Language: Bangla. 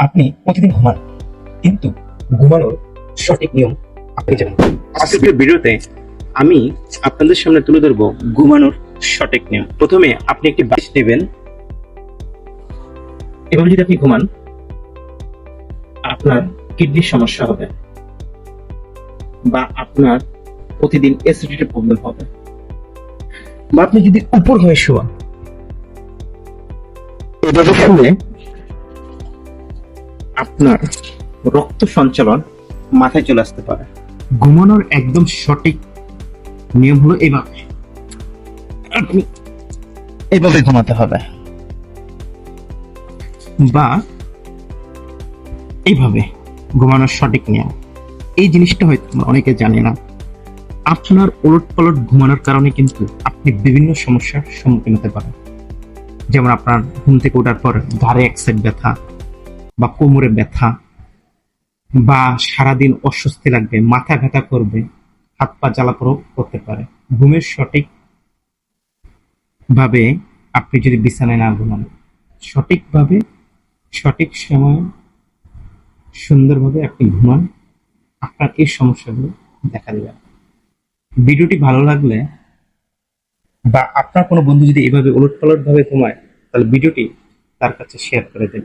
আপনি প্রতিদিন ঘুমান, কিন্তু ঘুমানোর সঠিক নিয়ম আপনি জানেন না। আজকের ভিডিওতে আমি আপনাদের সামনে তুলে ধরবো ঘুমানোর সঠিক নিয়ম। প্রথমে আপনি একটি বালিশ নেবেন। এভাবে যদি আপনি ঘুমান, আপনার কিডনির সমস্যা হবে বা আপনার প্রতিদিন অ্যাসিডিটির প্রবলেম হবে। বা আপনি যদি উপর হয়ে শোয়া, এভাবে শুলে আপনার রক্ত সঞ্চালন মাথায় চলে আসতে পারে। ঘুমানোর একদম সঠিক নিয়ম হলো এভাবে, আপনি এভাবে ঘুমাতে হবে বা এইভাবে ঘুমানোর সঠিক নিয়ম। এই জিনিসটা হয়তো আমরা অনেকে জানি না। আপনার ওলট পালট ঘুমানোর কারণে কিন্তু আপনি বিভিন্ন সমস্যার সম্মুখীন হতে পারেন। যেমন আপনার ঘুম থেকে ওঠার পর ঘাড়ে এক সাইড ব্যথা বা কোমরে ব্যথা, বা সারাদিন অস্বস্তি লাগবে, মাথা ব্যথা করবে, হাত পা জ্বালাপোড়া করতে পারে। ঘুমের সঠিক ভাবে আপনি যদি বিছানায় না ঘুমান, সঠিকভাবে সঠিক সময়ে সুন্দরভাবে আপনি ঘুমান, আপনার এই সমস্যাগুলো দেখা দেবে। ভিডিওটি ভালো লাগলে বা আপনার কোনো বন্ধু যদি এভাবে উলটপালট ভাবে ঘুমায়, তাহলে ভিডিওটি তার কাছে শেয়ার করে দেন।